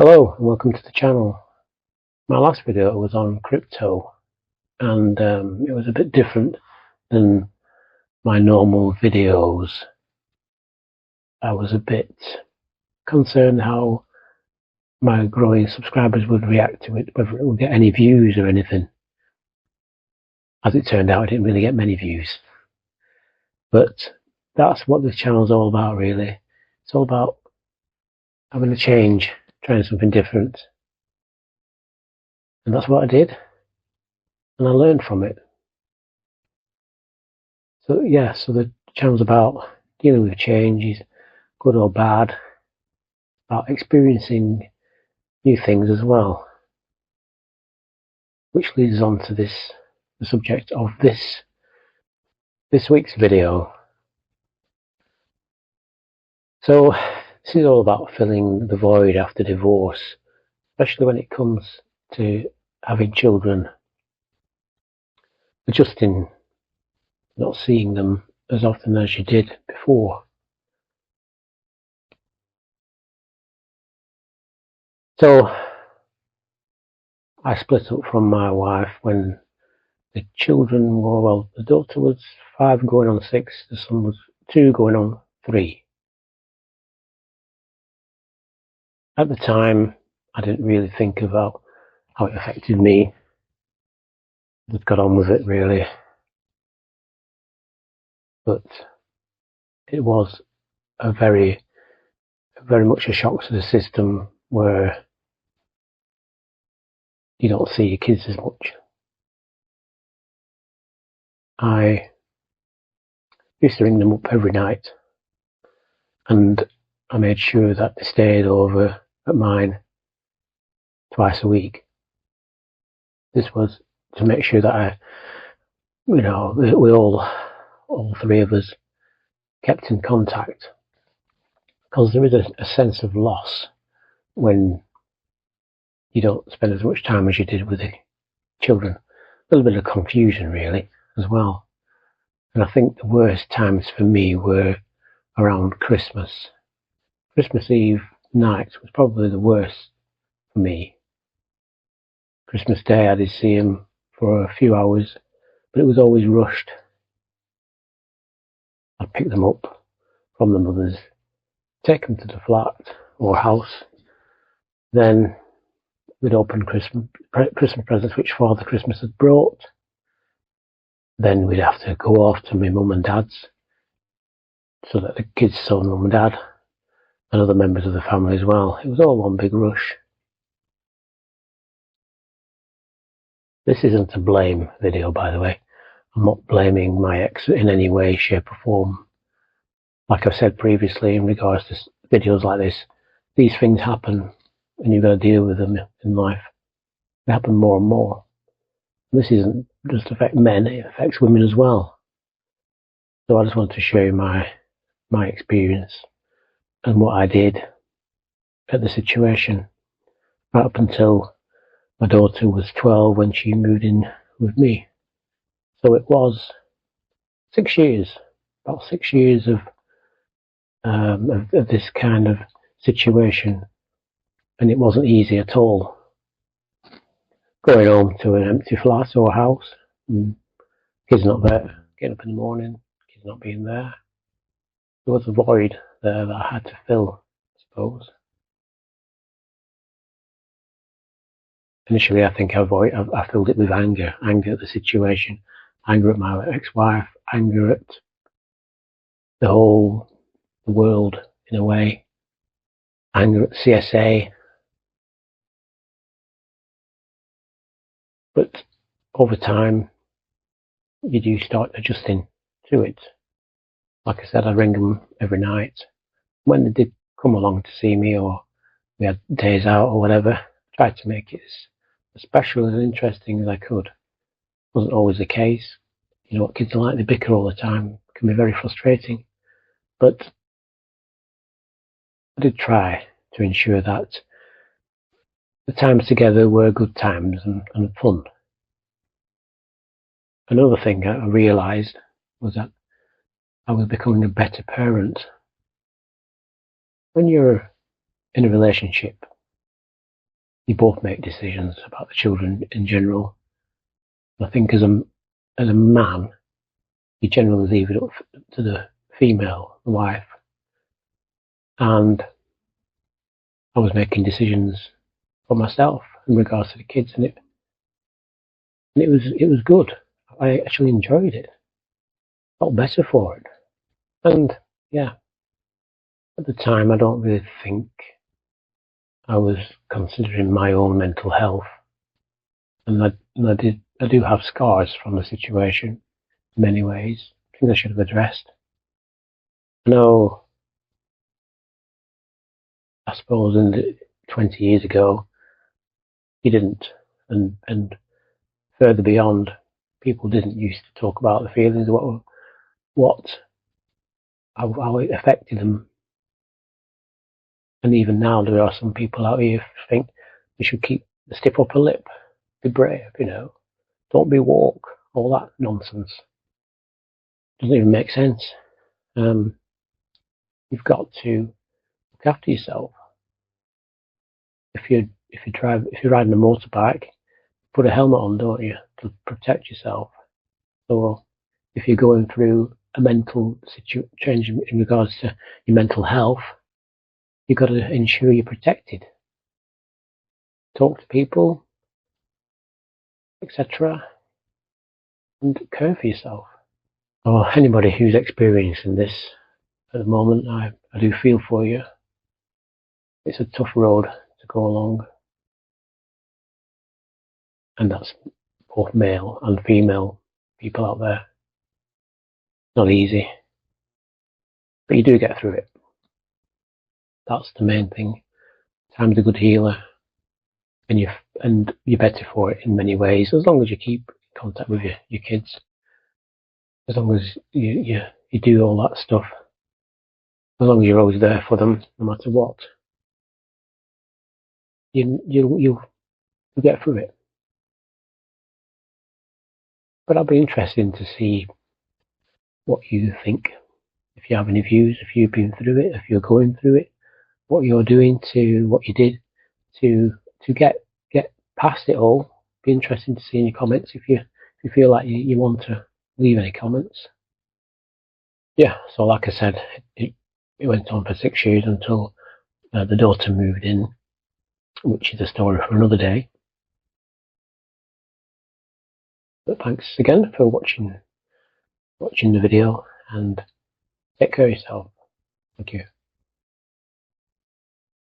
Hello and welcome to the channel. My last video was on crypto and it was a bit different than my normal videos. I was a bit concerned how my growing subscribers would react to it, whether it would get any views or anything. As it turned out, I didn't really get many views. But that's what this channel is all about, really. It's all about having a change, trying something different. And that's what I did. And I learned from it. So yeah, so the channel's about dealing with changes, good or bad, about experiencing new things as well. Which leads on to the subject of this week's video. So this is all about filling the void after divorce, especially when it comes to having children, adjusting, not seeing them as often as you did before. So I split up from my wife when the children were, well, the daughter was 5 going on 6, the son was 2 going on 3. At the time, I didn't really think about how it affected me. I just got on with it, really. But it was a very much a shock to the system where you don't see your kids as much. I used to ring them up every night, and I made sure that they stayed over at mine twice a week. This was to make sure that we all 3 of us kept in contact, because there is a sense of loss when you don't spend as much time as you did with the children. A little bit of confusion, really, as well. And I think the worst times for me were around Christmas. Christmas Eve night was probably the worst for me. Christmas Day I did see him for a few hours, but it was always rushed. I'd pick them up from the mothers, take them to the flat or house, then we'd open Christmas presents which Father Christmas had brought. Then we'd have to go off to my mum and dad's so that the kids saw mum and dad and other members of the family as well. It was all one big rush. This isn't a blame video, by the way. I'm not blaming my ex in any way, shape or form. Like I've said previously in regards to videos like this, these things happen and you've got to deal with them in life. They happen more and more. And this doesn't just affect men, it affects women as well. So I just want to show you my experience and what I did at the situation right up until my daughter was 12 when she moved in with me. So it was 6 years, about 6 years of this kind of situation, and it wasn't easy at all. Going home to an empty flat or house, and kids not there, getting up in the morning, kids not being there. There was a void there that I had to fill, I suppose. Initially, I think I filled it with anger at the situation, anger at my ex-wife, anger at the world in a way, anger at CSA. But over time, you do start adjusting to it. Like I said, I ring them every night. When they did come along to see me, or we had days out or whatever, I tried to make it as special and interesting as I could. Wasn't always the case. You know what kids are like, they bicker all the time. It can be very frustrating. But I did try to ensure that the times together were good times and fun. Another thing I realised was that I was becoming a better parent. When you're in a relationship, you both make decisions about the children in general. I think as a man, you generally leave it up to the female, the wife. And I was making decisions for myself in regards to the kids, and it was good. I actually enjoyed it. Felt better for it. And yeah, at the time, I don't really think I was considering my own mental health, and I do have scars from the situation in many ways. I think I should have addressed. No, I suppose 20 years ago, you didn't, and further beyond, people didn't used to talk about the feelings, how it affected them. And even now, there are some people out here who think we should keep the stiff upper lip, be brave, don't be woke, all that nonsense. Doesn't even make sense. You've got to look after yourself. If you're riding a motorbike, put a helmet on, don't you, to protect yourself. So if you're going through a mental change in regards to your mental health, you've got to ensure you're protected. Talk to people, etc., and care for yourself. Or anybody who's experiencing this at the moment, I do feel for you. It's a tough road to go along, and that's both male and female people out there. Not easy, but you do get through it. That's the main thing. Time's a good healer, and you're better for it in many ways, as long as you keep in contact with your kids, as long as you do all that stuff, as long as you're always there for them, no matter what. You'll get through it. But I'll be interested to see what you think. If you have any views, if you've been through it, if you're going through it, what you're doing what you did to get past it all. Be interested to see any comments if you feel like you want to leave any comments. Yeah, so like I said, it went on for 6 years until the daughter moved in, which is a story for another day. But thanks again for watching the video, and take care of yourself. Thank you.